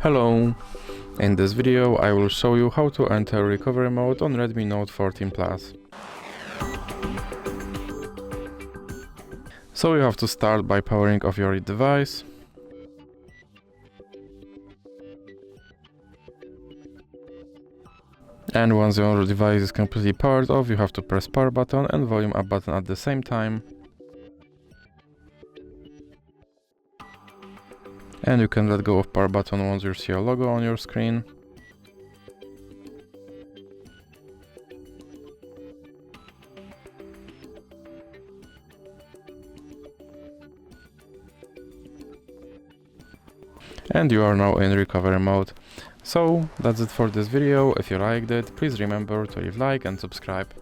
Hello! In this video I will show you how to enter recovery mode on Redmi Note 14 Plus. So you have to start by powering off your device. And once your device is completely powered off, you have to press power button and volume up button at the same time. And you can let go of power button once you see a logo on your screen. And you are now in recovery mode. So that's it for this video. If you liked it, please remember to leave a like and subscribe.